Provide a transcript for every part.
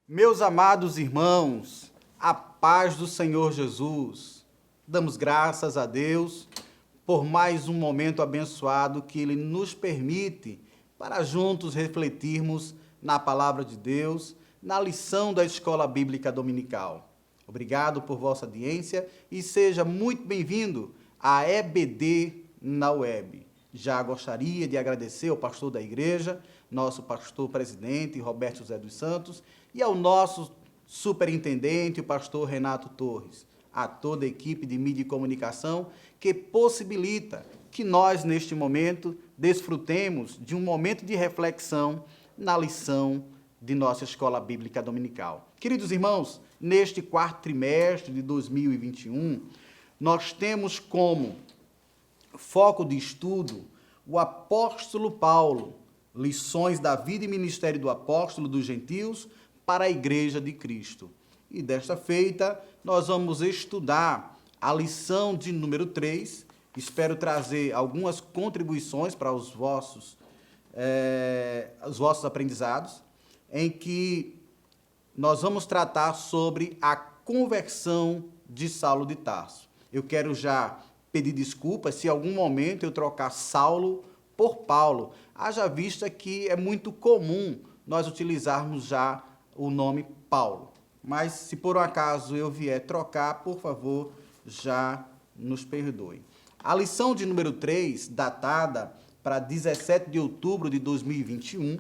Meus amados irmãos, a paz do Senhor Jesus. Damos graças a Deus por mais um momento abençoado que Ele nos permite para juntos refletirmos na palavra de Deus, na lição da Escola Bíblica Dominical. Obrigado por vossa audiência e seja muito bem-vindo à EBD na web. Já gostaria de agradecer ao pastor da igreja, nosso pastor presidente, Roberto José dos Santos, e ao nosso superintendente, o pastor Renato Torres, a toda a equipe de mídia e comunicação que possibilita que nós, neste momento, desfrutemos de um momento de reflexão na lição de nossa Escola Bíblica Dominical. Queridos irmãos, neste quarto trimestre de 2021, nós temos como foco de estudo o apóstolo Paulo, lições da vida e ministério do apóstolo dos gentios para a igreja de Cristo. E desta feita, nós vamos estudar a lição de número 3. Espero trazer algumas contribuições para os vossos aprendizados, em que nós vamos tratar sobre a conversão de Saulo de Tarso. Eu quero já pedir desculpas se em algum momento eu trocar Saulo por Paulo, haja vista que é muito comum nós utilizarmos já o nome Paulo. Mas se por um acaso eu vier trocar, por favor, já nos perdoe. A lição de número 3, datada para 17 de outubro de 2021,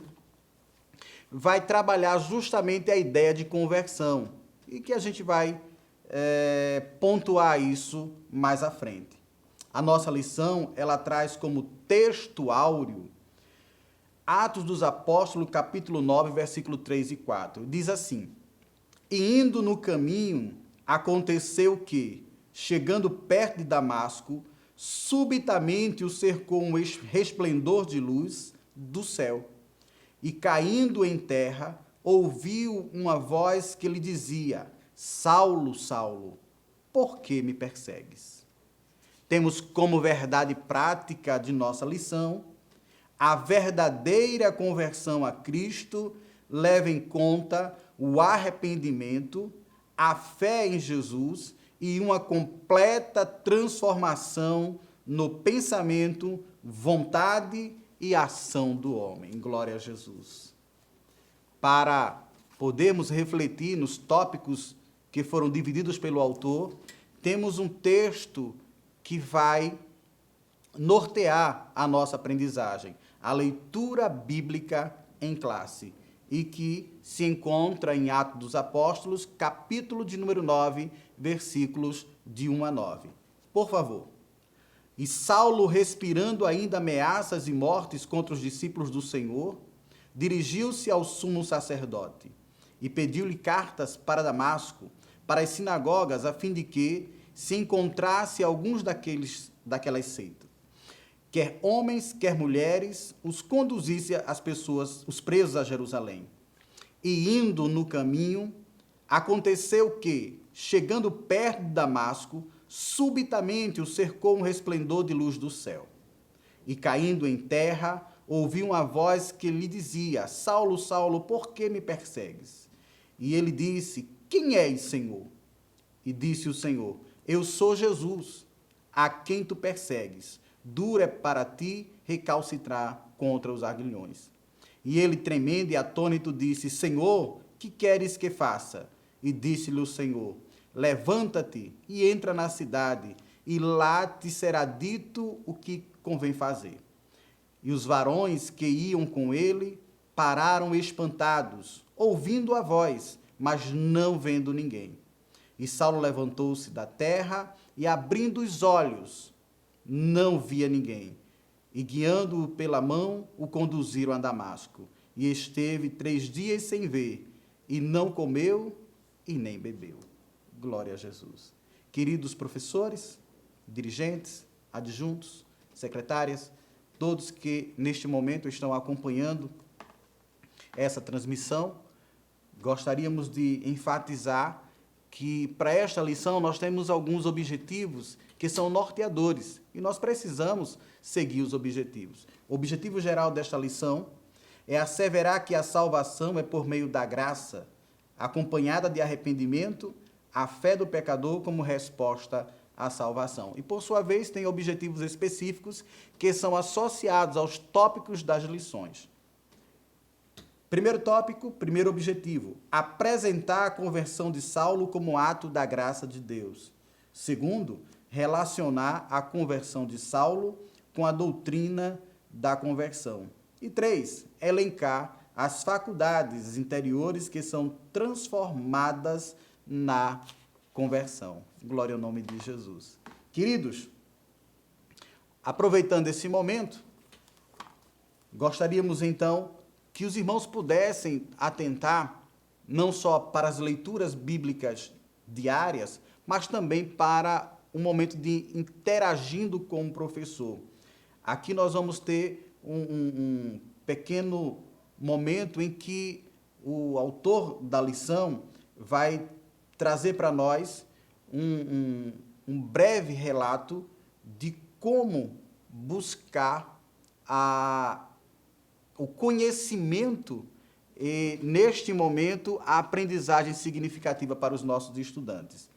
vai trabalhar justamente a ideia de conversão e que a gente vai pontuar isso mais à frente. A nossa lição, ela traz como texto áureo Atos dos Apóstolos, capítulo 9, versículo 3 e 4. Diz assim: E indo no caminho, aconteceu que, chegando perto de Damasco, subitamente o cercou um resplendor de luz do céu. E caindo em terra, ouviu uma voz que lhe dizia: Saulo, Saulo, por que me persegues? Temos como verdade prática de nossa lição: a verdadeira conversão a Cristo leva em conta o arrependimento, a fé em Jesus e uma completa transformação no pensamento, vontade e ação do homem. Glória a Jesus. Para podermos refletir nos tópicos que foram divididos pelo autor, temos um texto que vai nortear a nossa aprendizagem, a leitura bíblica em classe, e que se encontra em Atos dos Apóstolos, capítulo de número 9, versículos de 1 a 9. Por favor. E Saulo, respirando ainda ameaças e mortes contra os discípulos do Senhor, dirigiu-se ao sumo sacerdote e pediu-lhe cartas para Damasco, para as sinagogas, a fim de que se encontrasse alguns daquelas seitas, quer homens, quer mulheres, os conduzisse as pessoas, os presos a Jerusalém. E indo no caminho, aconteceu que, chegando perto de Damasco, subitamente o cercou um resplendor de luz do céu. E caindo em terra, ouviu uma voz que lhe dizia: Saulo, Saulo, por que me persegues? E ele disse: Quem és, Senhor? E disse o Senhor: Eu sou Jesus, a quem tu persegues. Duro é para ti recalcitrar contra os aguilhões. E ele, tremendo e atônito, disse: Senhor, que queres que faça? E disse-lhe o Senhor: Levanta-te e entra na cidade, e lá te será dito o que convém fazer. E os varões que iam com ele pararam espantados, ouvindo a voz, mas não vendo ninguém. E Saulo levantou-se da terra e, abrindo os olhos, não via ninguém. E, guiando-o pela mão, o conduziram a Damasco. E esteve 3 dias sem ver, e não comeu e nem bebeu. Glória a Jesus. Queridos professores, dirigentes, adjuntos, secretárias, todos que neste momento estão acompanhando essa transmissão, gostaríamos de enfatizar que para esta lição nós temos alguns objetivos que são norteadores e nós precisamos seguir os objetivos. O objetivo geral desta lição é asseverar que a salvação é por meio da graça, acompanhada de arrependimento, a fé do pecador como resposta à salvação. E, por sua vez, tem objetivos específicos que são associados aos tópicos das lições. Primeiro tópico, primeiro objetivo, apresentar a conversão de Saulo como ato da graça de Deus. Segundo, relacionar a conversão de Saulo com a doutrina da conversão. E 3, elencar as faculdades interiores que são transformadas na conversão. Glória ao nome de Jesus. Queridos, aproveitando esse momento, gostaríamos então que os irmãos pudessem atentar não só para as leituras bíblicas diárias, mas também para um momento de interagindo com o professor. Aqui nós vamos ter um pequeno momento em que o autor da lição vai trazer para nós um breve relato de como buscar o conhecimento e, neste momento, a aprendizagem significativa para os nossos estudantes.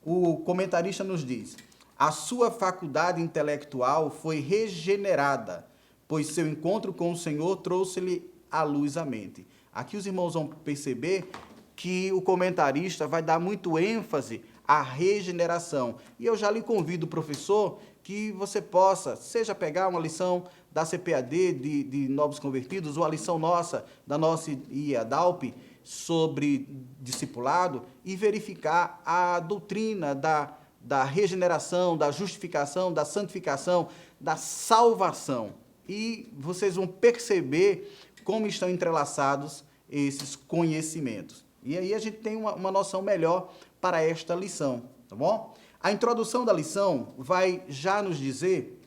O comentarista nos diz: a sua faculdade intelectual foi regenerada, pois seu encontro com o Senhor trouxe-lhe a luz à mente. Aqui os irmãos vão perceber que o comentarista vai dar muito ênfase à regeneração. E eu já lhe convido, professor, que você possa, seja pegar uma lição da CPAD de Novos Convertidos, ou a lição nossa, da nossa IADALP, sobre discipulado, e verificar a doutrina da regeneração, da justificação, da santificação, da salvação. E vocês vão perceber como estão entrelaçados esses conhecimentos. E aí a gente tem uma noção melhor para esta lição, tá bom? A introdução da lição vai já nos dizer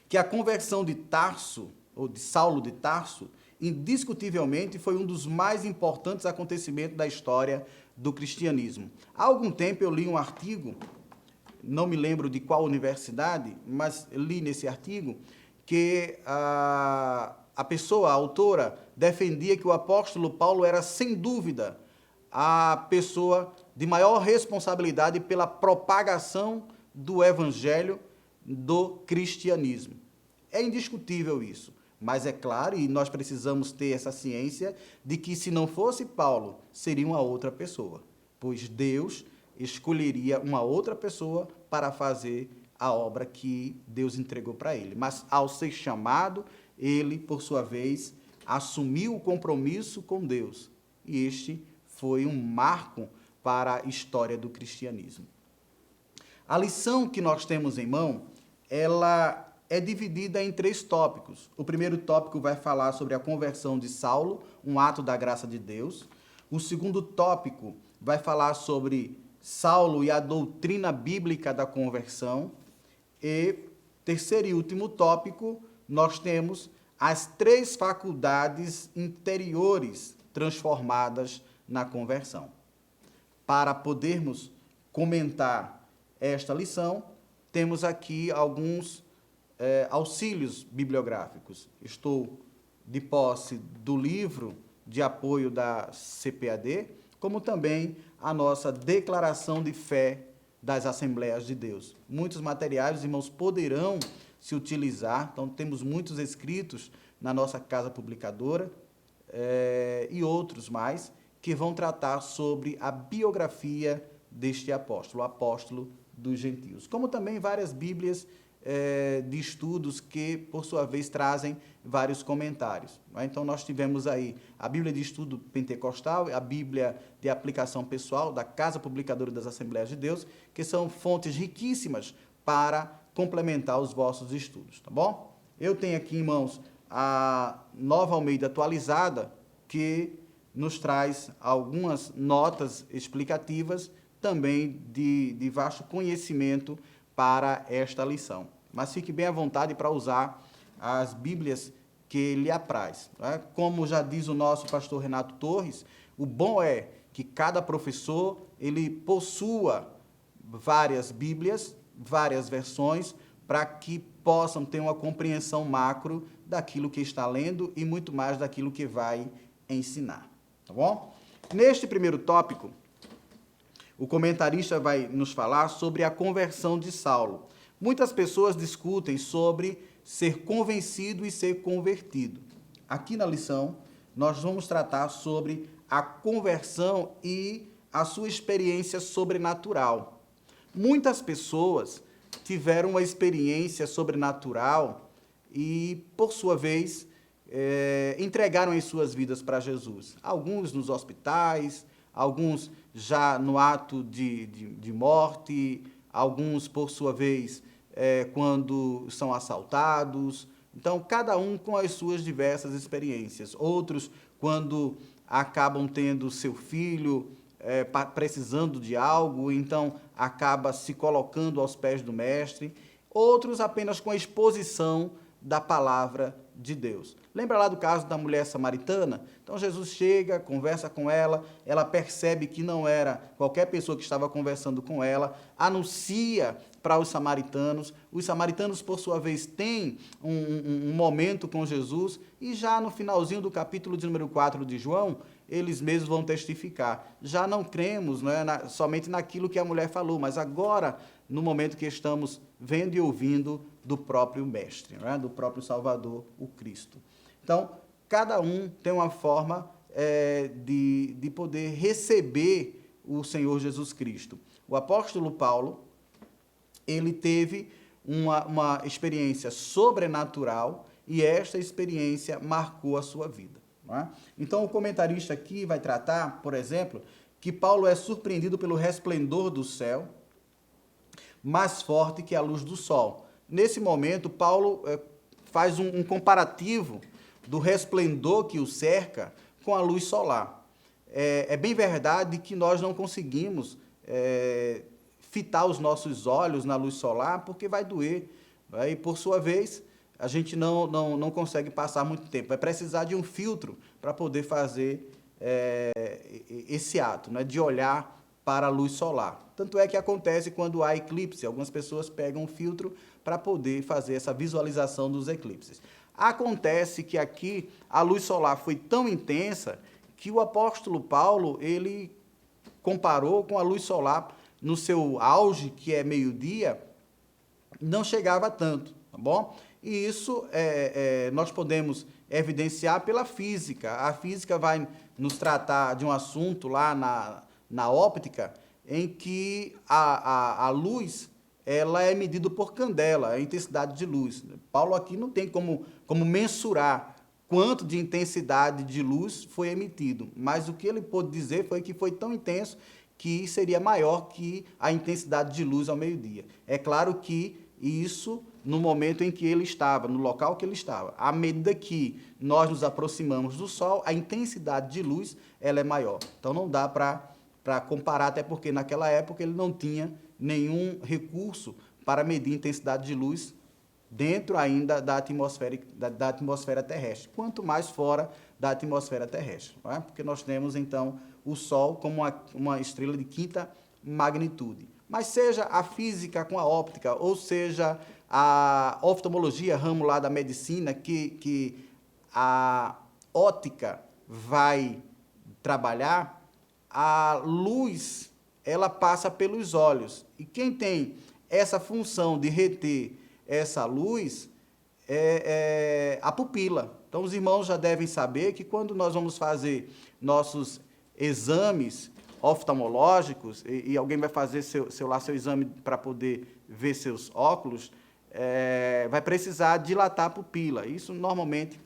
que a conversão de Tarso, ou de Saulo de Tarso, indiscutivelmente foi um dos mais importantes acontecimentos da história do cristianismo. Há algum tempo eu li um artigo, não me lembro de qual universidade, mas li nesse artigo que a pessoa, a autora, defendia que o apóstolo Paulo era, sem dúvida, a pessoa de maior responsabilidade pela propagação do evangelho do cristianismo. É indiscutível isso, mas é claro, e nós precisamos ter essa ciência de que se não fosse Paulo, seria uma outra pessoa, pois Deus escolheria uma outra pessoa para fazer a obra que Deus entregou para ele. Mas ao ser chamado, ele, por sua vez, assumiu o compromisso com Deus, e este foi um marco para a história do cristianismo. A lição que nós temos em mão, ela é dividida em 3 tópicos. O primeiro tópico vai falar sobre a conversão de Saulo, um ato da graça de Deus. O segundo tópico vai falar sobre Saulo e a doutrina bíblica da conversão. E terceiro e último tópico, nós temos as 3 faculdades interiores transformadas na conversão. Para podermos comentar esta lição, temos aqui alguns auxílios bibliográficos. Estou de posse do livro de apoio da CPAD, como também a nossa declaração de fé das Assembleias de Deus. Muitos materiais, os irmãos poderão se utilizar, então temos muitos escritos na nossa casa publicadora e outros mais, que vão tratar sobre a biografia deste apóstolo, o apóstolo dos gentios. Como também várias bíblias de estudos que, por sua vez, trazem vários comentários. Então, nós tivemos aí a Bíblia de Estudo Pentecostal, a Bíblia de Aplicação Pessoal da Casa Publicadora das Assembleias de Deus, que são fontes riquíssimas para complementar os vossos estudos, tá bom? Eu tenho aqui em mãos a Nova Almeida atualizada, que nos traz algumas notas explicativas, também de vasto conhecimento para esta lição. Mas fique bem à vontade para usar as Bíblias que lhe apraz. Né? Como já diz o nosso pastor Renato Torres, o bom é que cada professor ele possua várias Bíblias, várias versões, para que possam ter uma compreensão macro daquilo que está lendo e muito mais daquilo que vai ensinar. Tá bom? Neste primeiro tópico, o comentarista vai nos falar sobre a conversão de Saulo. Muitas pessoas discutem sobre ser convencido e ser convertido. Aqui na lição, nós vamos tratar sobre a conversão e a sua experiência sobrenatural. Muitas pessoas tiveram uma experiência sobrenatural e, por sua vez, entregaram as suas vidas para Jesus. Alguns nos hospitais, alguns já no ato de morte, alguns, por sua vez, quando são assaltados. Então, cada um com as suas diversas experiências. Outros, quando acabam tendo seu filho precisando de algo, então acaba se colocando aos pés do mestre. Outros apenas com a exposição da palavra de Deus. Lembra lá do caso da mulher samaritana? Então Jesus chega, conversa com ela percebe que não era qualquer pessoa que estava conversando com ela, anuncia para os samaritanos, por sua vez, têm um momento com Jesus, e já no finalzinho do capítulo de número 4 de João, eles mesmos vão testificar. Já não cremos, não é, somente naquilo que a mulher falou, mas agora, no momento que estamos vendo e ouvindo do próprio Mestre, não é? Do próprio Salvador, o Cristo. Então, cada um tem uma forma de poder receber o Senhor Jesus Cristo. O apóstolo Paulo, ele teve uma experiência sobrenatural e esta experiência marcou a sua vida. Não é? Então, o comentarista aqui vai tratar, por exemplo, que Paulo é surpreendido pelo resplendor do céu, mais forte que a luz do sol. Nesse momento, Paulo faz um comparativo do resplendor que o cerca com a luz solar. É bem verdade que nós não conseguimos fitar os nossos olhos na luz solar, porque vai doer. E, por sua vez, a gente não consegue passar muito tempo. Vai precisar de um filtro para poder fazer esse ato, né, de olhar para a luz solar. Tanto é que acontece quando há eclipse. Algumas pessoas pegam um filtro para poder fazer essa visualização dos eclipses. Acontece que aqui a luz solar foi tão intensa que o apóstolo Paulo, ele comparou com a luz solar no seu auge, que é meio-dia, não chegava tanto, tá bom? E isso nós podemos evidenciar pela física. A física vai nos tratar de um assunto lá na óptica, em que a luz ela é medida por candela, a intensidade de luz. Paulo aqui não tem como mensurar quanto de intensidade de luz foi emitido, mas o que ele pôde dizer foi que foi tão intenso que seria maior que a intensidade de luz ao meio-dia. É claro que isso no momento em que ele estava, no local que ele estava. À medida que nós nos aproximamos do Sol, a intensidade de luz ela é maior. Então não dá para comparar, até porque naquela época ele não tinha nenhum recurso para medir a intensidade de luz dentro ainda da atmosfera terrestre, quanto mais fora da atmosfera terrestre, não é? Porque nós temos, então, o Sol como uma estrela de quinta magnitude. Mas seja a física com a óptica, ou seja a oftalmologia, ramo lá da medicina, que a ótica vai trabalhar, a luz ela passa pelos olhos. E quem tem essa função de reter essa luz é a pupila. Então, os irmãos já devem saber que quando nós vamos fazer nossos exames oftalmológicos, e alguém vai fazer seu exame para poder ver seus óculos, vai precisar dilatar a pupila. Isso, normalmente,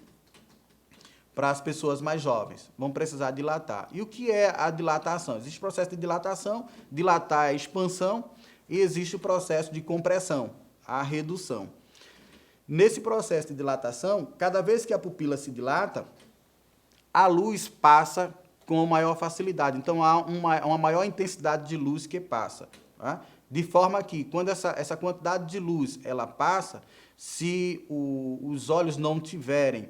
para as pessoas mais jovens, vão precisar dilatar. E o que é a dilatação? Existe o processo de dilatação, dilatar é a expansão, e existe o processo de compressão, a redução. Nesse processo de dilatação, cada vez que a pupila se dilata, a luz passa com maior facilidade. Então, há uma maior intensidade de luz que passa. Tá? De forma que, quando essa quantidade de luz ela passa, se os olhos não tiverem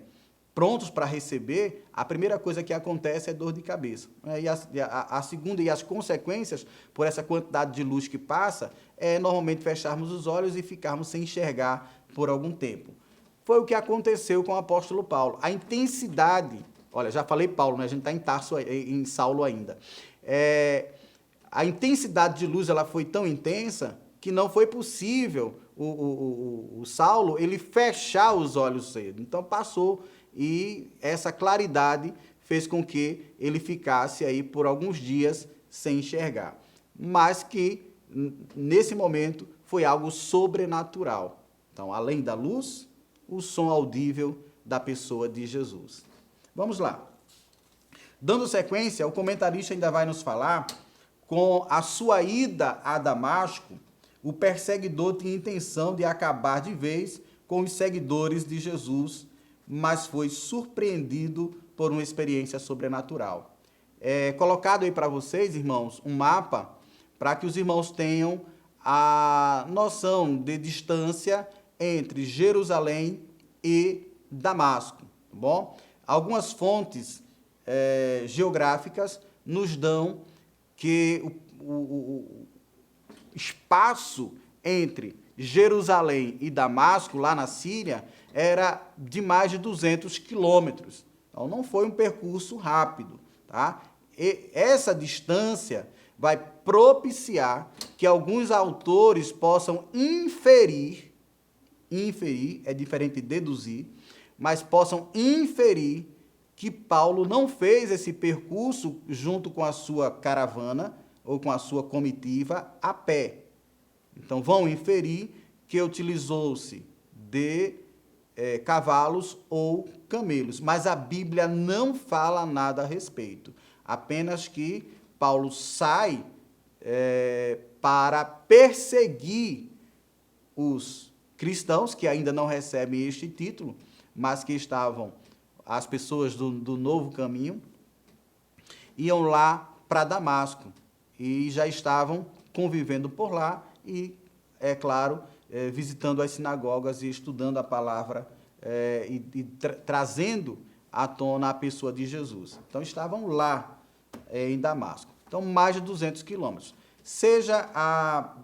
prontos para receber, a primeira coisa que acontece é dor de cabeça. E a segunda, e as consequências por essa quantidade de luz que passa, é normalmente fecharmos os olhos e ficarmos sem enxergar por algum tempo. Foi o que aconteceu com o apóstolo Paulo. A intensidade Olha, já falei Paulo, né? A gente está em Tarso, em Saulo ainda. A intensidade de luz ela foi tão intensa que não foi possível o Saulo ele fechar os olhos cedo. Então passou e essa claridade fez com que ele ficasse aí por alguns dias sem enxergar. Mas que nesse momento foi algo sobrenatural. Então, além da luz, o som audível da pessoa de Jesus. Vamos lá. Dando sequência, o comentarista ainda vai nos falar, com a sua ida a Damasco, o perseguidor tinha intenção de acabar de vez com os seguidores de Jesus, mas foi surpreendido por uma experiência sobrenatural. Colocado aí para vocês, irmãos, um mapa para que os irmãos tenham a noção de distância entre Jerusalém e Damasco, tá bom? Algumas fontes geográficas nos dão que o espaço entre Jerusalém e Damasco, lá na Síria, era de mais de 200 quilômetros. Então, não foi um percurso rápido, tá? E essa distância vai propiciar que alguns autores possam inferir é diferente de deduzir, mas possam inferir que Paulo não fez esse percurso junto com a sua caravana ou com a sua comitiva a pé. Então, vão inferir que utilizou-se de cavalos ou camelos, mas a Bíblia não fala nada a respeito, apenas que Paulo sai para perseguir os cristãos que ainda não recebem este título, mas que estavam, as pessoas do novo caminho, iam lá para Damasco e já estavam convivendo por lá e, é claro, visitando as sinagogas e estudando a palavra trazendo à tona a pessoa de Jesus. Então, estavam lá em Damasco. Então, mais de 200 quilômetros. Seja a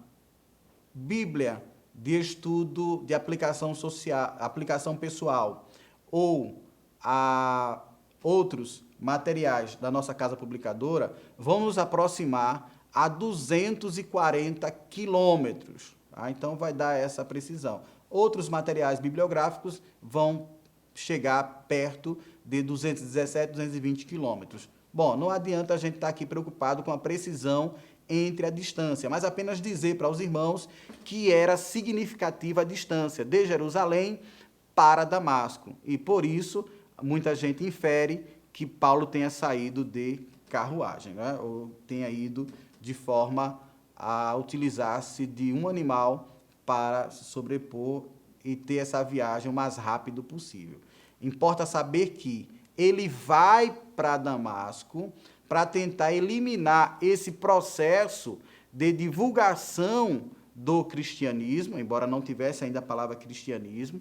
Bíblia de estudo de aplicação social, aplicação pessoal, ou a outros materiais da nossa casa publicadora, vão nos aproximar a 240 quilômetros. Tá? Então, vai dar essa precisão. Outros materiais bibliográficos vão chegar perto de 217, 220 quilômetros. Bom, não adianta a gente estar aqui preocupado com a precisão entre a distância, mas apenas dizer para os irmãos que era significativa a distância de Jerusalém para Damasco. E, por isso, muita gente infere que Paulo tenha saído de carruagem, né? Ou tenha ido de forma a utilizar-se de um animal para se sobrepor e ter essa viagem o mais rápido possível. Importa saber que ele vai para Damasco para tentar eliminar esse processo de divulgação do cristianismo, embora não tivesse ainda a palavra cristianismo,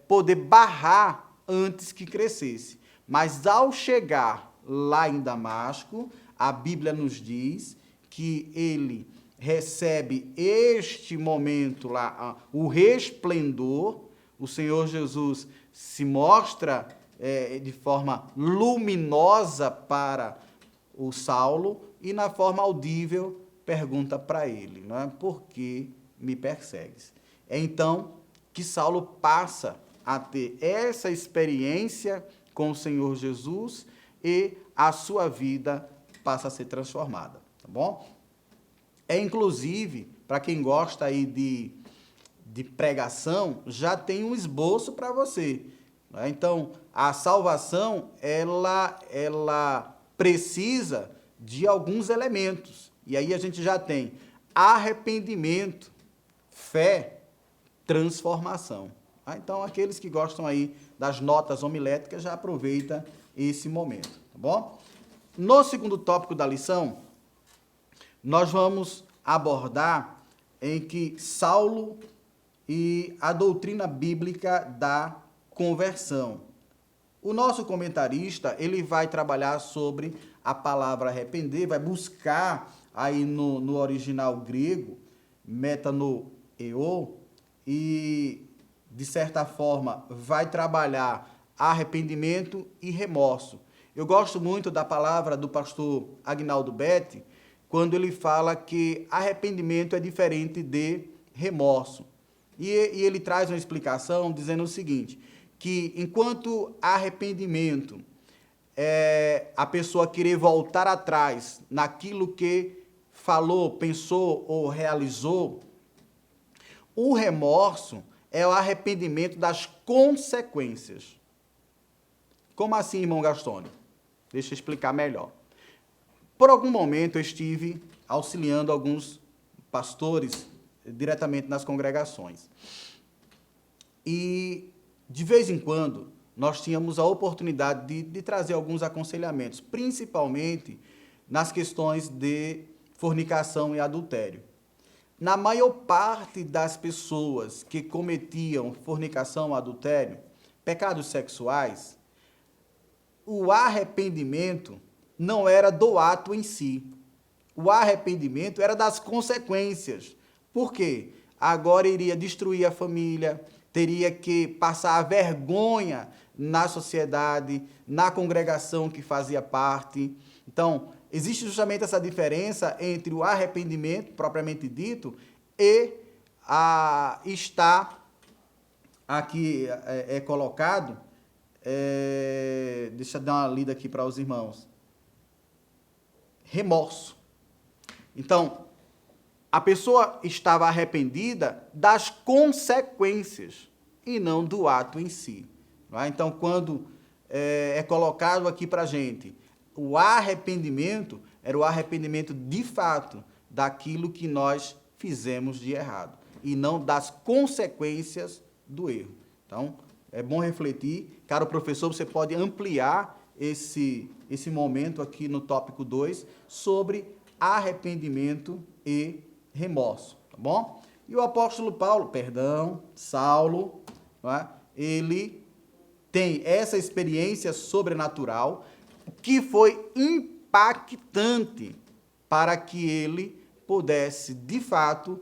poder barrar antes que crescesse. Mas ao chegar lá em Damasco, a Bíblia nos diz que ele recebe este momento lá, o resplendor, o Senhor Jesus se mostra de forma luminosa para o Saulo e na forma audível pergunta para ele, não é? Por que me persegues? É então que Saulo passa a ter essa experiência com o Senhor Jesus e a sua vida passa a ser transformada, tá bom? Inclusive, para quem gosta aí de pregação, já tem um esboço para você. Né? Então, a salvação, ela precisa de alguns elementos. E aí a gente já tem arrependimento, fé, transformação. Então, aqueles que gostam aí das notas homiléticas, já aproveita esse momento, tá bom? No segundo tópico da lição, nós vamos abordar em que Saulo e a doutrina bíblica da conversão. O nosso comentarista, ele vai trabalhar sobre a palavra arrepender, vai buscar aí no original grego, metanoeo, e, de certa forma, vai trabalhar arrependimento e remorso. Eu gosto muito da palavra do pastor Agnaldo Betti, quando ele fala que arrependimento é diferente de remorso. E ele traz uma explicação dizendo o seguinte, que enquanto arrependimento é a pessoa querer voltar atrás naquilo que falou, pensou ou realizou, o remorso é o arrependimento das consequências. Como assim, irmão Gastone? Deixa eu explicar melhor. Por algum momento eu estive auxiliando alguns pastores diretamente nas congregações. E, de vez em quando, nós tínhamos a oportunidade de trazer alguns aconselhamentos, principalmente nas questões de fornicação e adultério. Na maior parte das pessoas que cometiam fornicação ou adultério, pecados sexuais, o arrependimento não era do ato em si. O arrependimento era das consequências. Por quê? Agora iria destruir a família, teria que passar a vergonha na sociedade, na congregação que fazia parte. Então, existe justamente essa diferença entre o arrependimento, propriamente dito, e está aqui colocado, deixa eu dar uma lida aqui para os irmãos, remorso. Então, a pessoa estava arrependida das consequências e não do ato em si. Não é? Então, quando é colocado aqui para a gente, o arrependimento era o arrependimento de fato daquilo que nós fizemos de errado e não das consequências do erro. Então, é bom refletir. Caro professor, você pode ampliar esse momento aqui no tópico 2 sobre arrependimento e remorso, tá bom? E o apóstolo Saulo, não é? Ele tem essa experiência sobrenatural que foi impactante para que ele pudesse, de fato,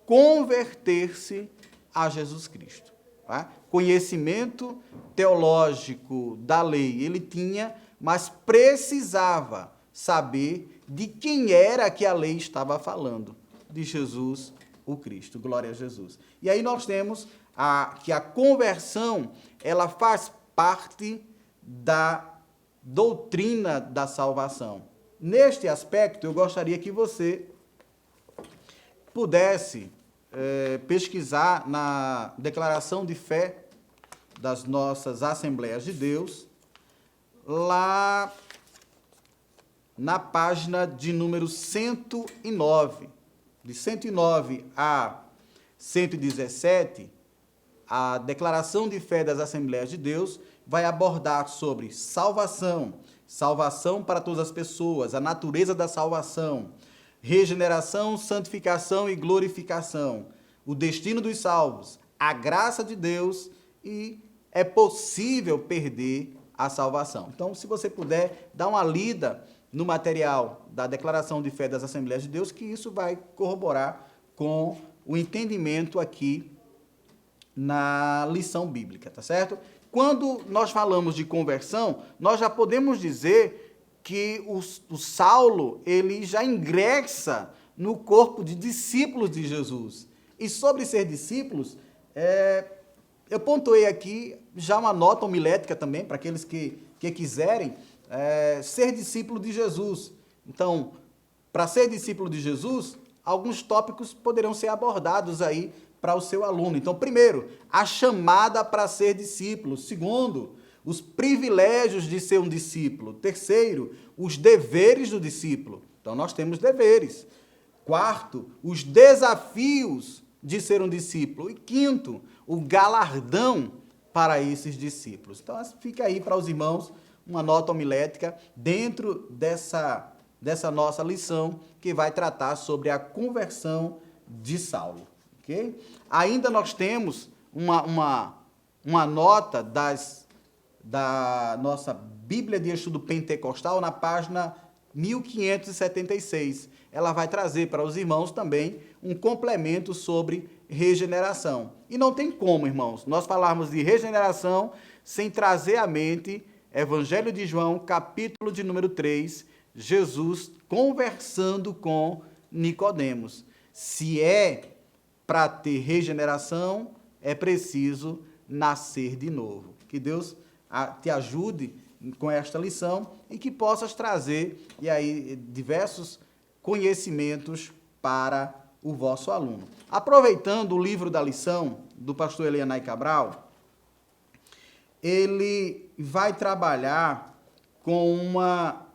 converter-se a Jesus Cristo. Tá? Conhecimento teológico da lei ele tinha, mas precisava saber de quem era que a lei estava falando. De Jesus, o Cristo. Glória a Jesus. E aí nós temos que a conversão, ela faz parte da doutrina da salvação. Neste aspecto, eu gostaria que você pudesse pesquisar na declaração de fé das nossas Assembleias de Deus, lá na página de número 109. De 109 a 117, a declaração de fé das Assembleias de Deus vai abordar sobre salvação, salvação para todas as pessoas, a natureza da salvação, regeneração, santificação e glorificação, o destino dos salvos, a graça de Deus e é possível perder a salvação. Então, se você puder, dar uma lida no material da Declaração de Fé das Assembleias de Deus, que isso vai corroborar com o entendimento aqui na lição bíblica, tá certo? Quando nós falamos de conversão, nós já podemos dizer que o Saulo, ele já ingressa no corpo de discípulos de Jesus. E sobre ser discípulos, eu pontuei aqui já uma nota homilética também, para aqueles que quiserem ser discípulo de Jesus. Então, para ser discípulo de Jesus, alguns tópicos poderão ser abordados aí para o seu aluno. Então, primeiro, a chamada para ser discípulo. Segundo, os privilégios de ser um discípulo. Terceiro, os deveres do discípulo. Então, nós temos deveres. Quarto, os desafios de ser um discípulo. E quinto, o galardão para esses discípulos. Então, fica aí para os irmãos uma nota homilética dentro dessa nossa lição que vai tratar sobre a conversão de Saulo. Okay? Ainda nós temos uma nota da nossa Bíblia de Estudo Pentecostal na página 1576. Ela vai trazer para os irmãos também um complemento sobre regeneração. E não tem como, irmãos, nós falarmos de regeneração sem trazer à mente Evangelho de João, capítulo de número 3, Jesus conversando com Nicodemos. Se é para ter regeneração, é preciso nascer de novo. Que Deus te ajude com esta lição e que possas trazer e aí diversos conhecimentos para o vosso aluno. Aproveitando o livro da lição do pastor Elianai Cabral, ele vai trabalhar com uma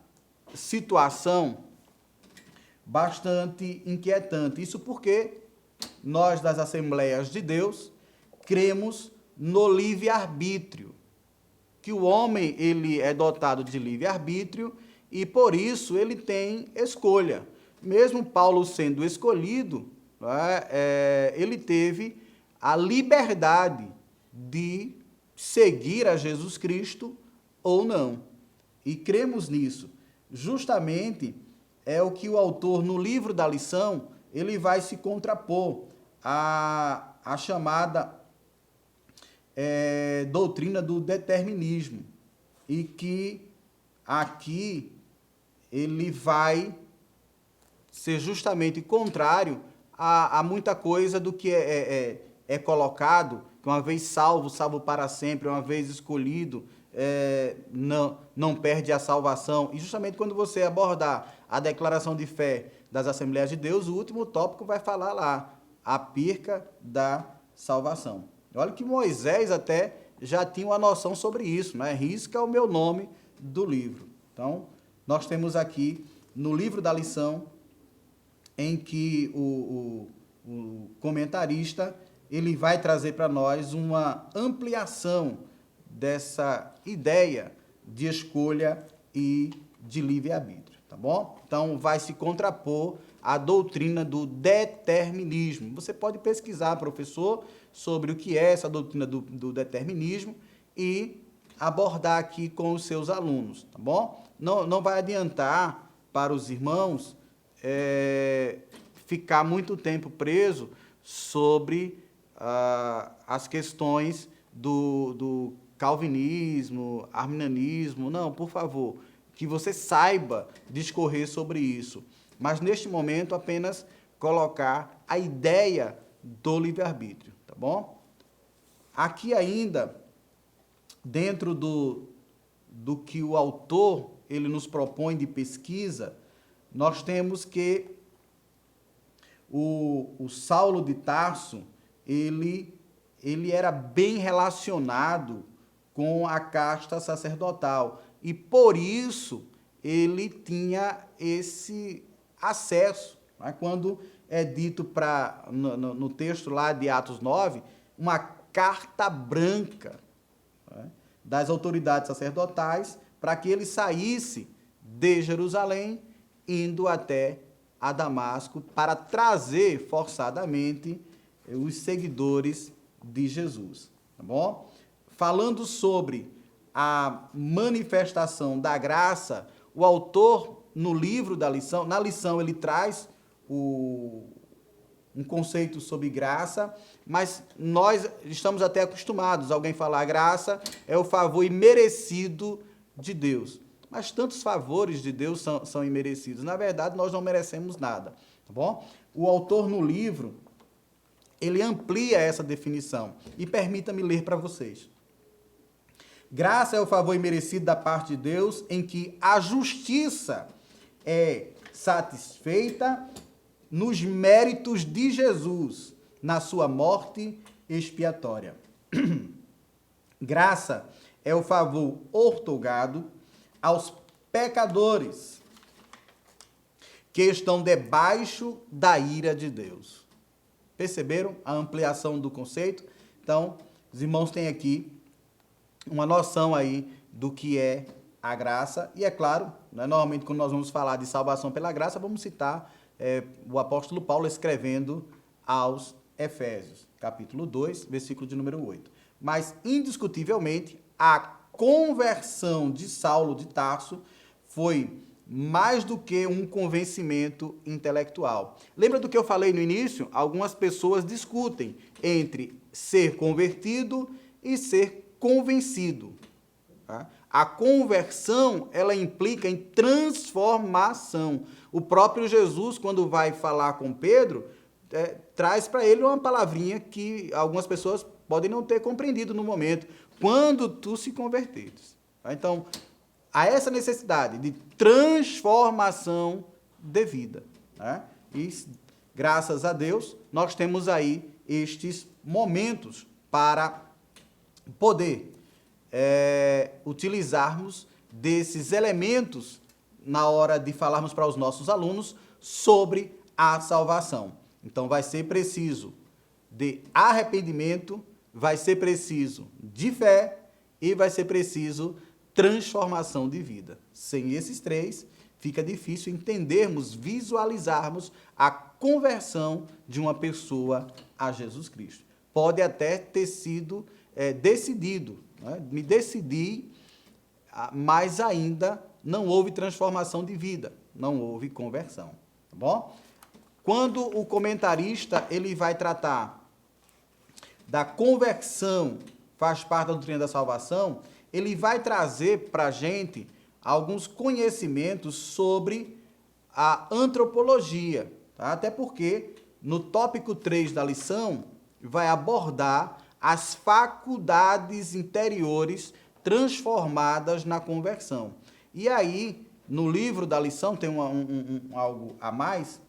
situação bastante inquietante. Isso porque nós das Assembleias de Deus cremos no livre-arbítrio, que o homem ele é dotado de livre-arbítrio e por isso ele tem escolha. Mesmo Paulo sendo escolhido, ele teve a liberdade de seguir a Jesus Cristo ou não. E cremos nisso. Justamente é o que o autor, no livro da lição, ele vai se contrapor à chamada doutrina do determinismo. E que aqui ele vai ser justamente contrário a muita coisa do que é colocado, que uma vez salvo, salvo para sempre, uma vez escolhido, não perde a salvação. E justamente quando você abordar a declaração de fé das Assembleias de Deus, o último tópico vai falar lá, a perca da salvação. Olha que Moisés até já tinha uma noção sobre isso, né? Risca o meu nome do livro. Então, nós temos aqui no livro da lição, em que o comentarista ele vai trazer para nós uma ampliação dessa ideia de escolha e de livre-arbítrio, tá bom? Então, vai se contrapor à doutrina do determinismo. Você pode pesquisar, professor, sobre o que é essa doutrina do determinismo e abordar aqui com os seus alunos, tá bom? Não vai adiantar para os irmãos ficar muito tempo preso sobre as questões do calvinismo, arminianismo. Não, por favor, que você saiba discorrer sobre isso. Mas, neste momento, apenas colocar a ideia do livre-arbítrio, tá bom? Aqui ainda, dentro do que o autor ele nos propõe de pesquisa, nós temos que o Saulo de Tarso, ele era bem relacionado com a casta sacerdotal e, por isso, ele tinha esse acesso. Né? Quando é dito no texto lá de Atos 9, uma carta branca, né, das autoridades sacerdotais para que ele saísse de Jerusalém, indo até a Damasco, para trazer forçadamente os seguidores de Jesus, tá bom? Falando sobre a manifestação da graça, o autor, no livro da lição, na lição ele traz um conceito sobre graça, mas nós estamos até acostumados, alguém falar graça é o favor imerecido de Deus. Mas tantos favores de Deus são imerecidos. Na verdade, nós não merecemos nada, tá bom? O autor no livro, ele amplia essa definição. E permita-me ler para vocês. Graça é o favor imerecido da parte de Deus, em que a justiça é satisfeita nos méritos de Jesus, na sua morte expiatória. Graça é o favor outorgado aos pecadores que estão debaixo da ira de Deus. Perceberam a ampliação do conceito? Então, os irmãos têm aqui uma noção aí do que é a graça. E é claro, né, normalmente quando nós vamos falar de salvação pela graça, vamos citar o apóstolo Paulo escrevendo aos Efésios, capítulo 2, versículo de número 8. Mas, indiscutivelmente, a conversão de Saulo de Tarso foi mais do que um convencimento intelectual. Lembra do que eu falei no início? Algumas pessoas discutem entre ser convertido e ser convencido. Tá? A conversão, ela implica em transformação. O próprio Jesus, quando vai falar com Pedro, traz para ele uma palavrinha que algumas pessoas podem não ter compreendido no momento. Quando tu se converteres. Tá? Então, há essa necessidade de transformação de vida. Né? E, graças a Deus, nós temos aí estes momentos para poder utilizarmos desses elementos na hora de falarmos para os nossos alunos sobre a salvação. Então, vai ser preciso de arrependimento, vai ser preciso de fé e vai ser preciso transformação de vida. Sem esses três, fica difícil entendermos, visualizarmos a conversão de uma pessoa a Jesus Cristo. Pode até ter sido decidido, né? Me decidi, mas ainda não houve transformação de vida, não houve conversão, tá bom? Quando o comentarista ele vai tratar da conversão, faz parte da doutrina da salvação, ele vai trazer para a gente alguns conhecimentos sobre a antropologia, tá? Até porque no tópico 3 da lição vai abordar as faculdades interiores transformadas na conversão. E aí, no livro da lição, tem algo a mais,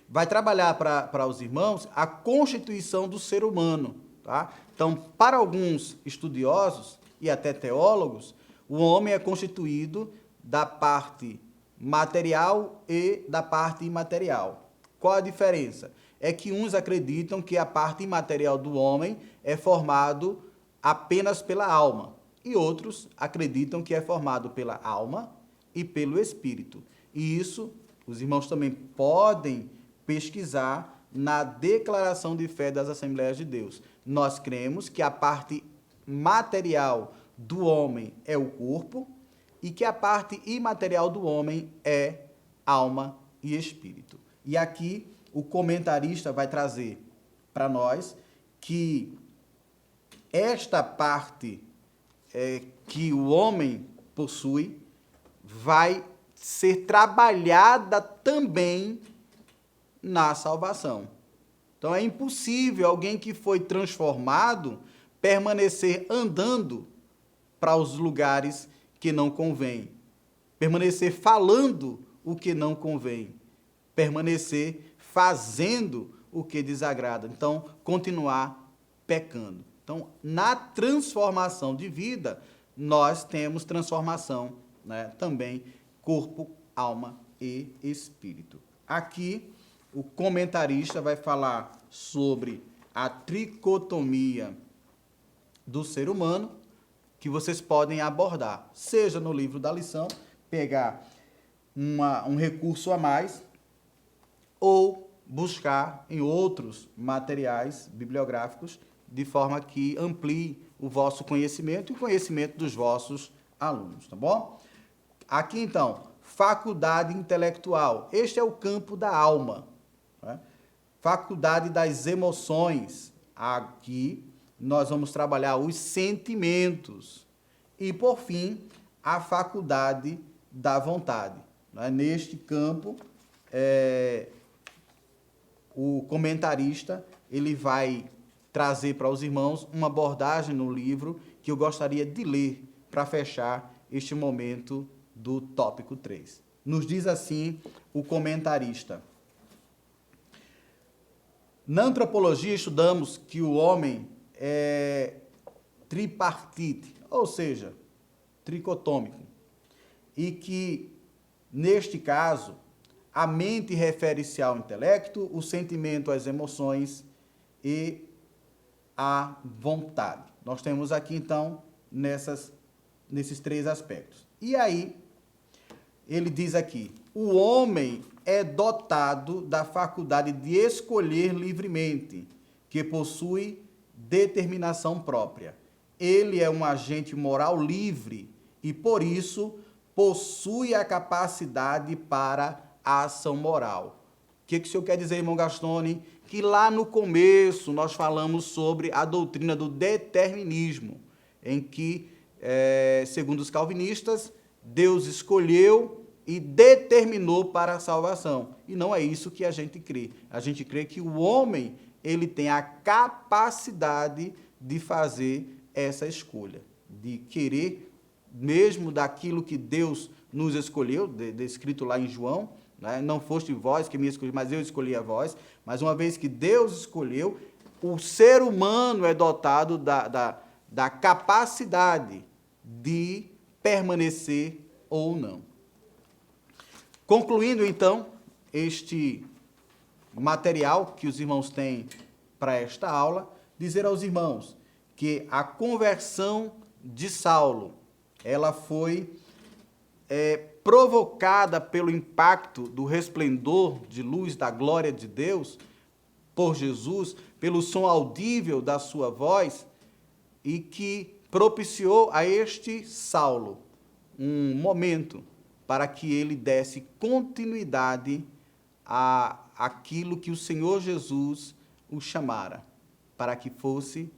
vai trabalhar para os irmãos a constituição do ser humano. Tá? Então, para alguns estudiosos e até teólogos, o homem é constituído da parte material e da parte imaterial. Qual a diferença? É que uns acreditam que a parte imaterial do homem é formado apenas pela alma, e outros acreditam que é formado pela alma e pelo espírito. E isso, os irmãos também podem pesquisar na declaração de fé das Assembleias de Deus. Nós cremos que a parte material do homem é o corpo e que a parte imaterial do homem é alma e espírito. E aqui o comentarista vai trazer para nós que esta parte que o homem possui vai ser trabalhada também na salvação. Então é impossível alguém que foi transformado permanecer andando para os lugares que não convém, permanecer falando o que não convém, permanecer fazendo o que desagrada. Então, continuar pecando. Então, na transformação de vida, nós temos transformação, né, também corpo, alma e espírito. Aqui, o comentarista vai falar sobre a tricotomia do ser humano, que vocês podem abordar, seja no livro da lição, pegar um recurso a mais, ou buscar em outros materiais bibliográficos, de forma que amplie o vosso conhecimento e o conhecimento dos vossos alunos, tá bom? Aqui, então, faculdade intelectual. Este é o campo da alma, né? Faculdade das emoções. Aqui, nós vamos trabalhar os sentimentos. E, por fim, a faculdade da vontade. Né? Neste campo, o comentarista ele vai trazer para os irmãos uma abordagem no livro que eu gostaria de ler para fechar este momento do tópico 3. Nos diz assim o comentarista: na antropologia estudamos que o homem é tripartite, ou seja, tricotômico, e que, neste caso, a mente refere-se ao intelecto, o sentimento às emoções e à vontade. Nós temos aqui, então, nesses três aspectos. E aí, ele diz aqui, o homem é dotado da faculdade de escolher livremente, que possui determinação própria. Ele é um agente moral livre e, por isso, possui a capacidade para a ação moral. O que o senhor quer dizer, irmão Gastone? Que lá no começo nós falamos sobre a doutrina do determinismo, em que, segundo os calvinistas, Deus escolheu e determinou para a salvação. E não é isso que a gente crê. A gente crê que o homem ele tem a capacidade de fazer essa escolha, de querer, mesmo daquilo que Deus nos escolheu, descrito lá em João, né? Não foste vós que me escolheu, mas eu escolhi a vós. Mas uma vez que Deus escolheu, o ser humano é dotado da capacidade de permanecer ou não. Concluindo, então, este material que os irmãos têm para esta aula, dizer aos irmãos que a conversão de Saulo, ela foi provocada pelo impacto do resplendor de luz da glória de Deus por Jesus, pelo som audível da sua voz, e que propiciou a este Saulo um momento para que ele desse continuidade àquilo que o Senhor Jesus o chamara, para que fosse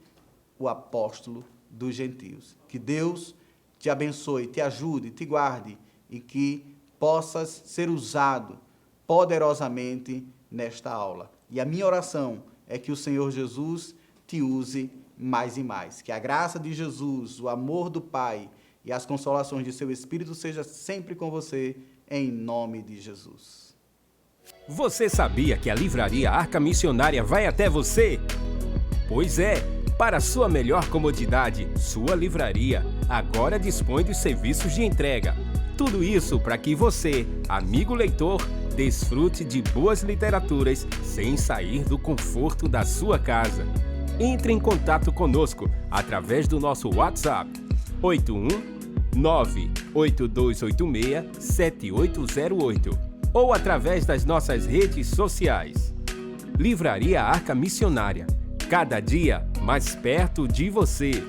o apóstolo dos gentios. Que Deus te abençoe, te ajude, te guarde e que possas ser usado poderosamente nesta aula. E a minha oração é que o Senhor Jesus te use mais e mais. Que a graça de Jesus, o amor do Pai e as consolações de seu Espírito seja sempre com você, em nome de Jesus. Você sabia que a Livraria Arca Missionária vai até você? Pois é, para sua melhor comodidade, sua livraria agora dispõe dos serviços de entrega. Tudo isso para que você, amigo leitor, desfrute de boas literaturas sem sair do conforto da sua casa. Entre em contato conosco através do nosso WhatsApp 81982867808 ou através das nossas redes sociais. Livraria Arca Missionária, cada dia mais perto de você.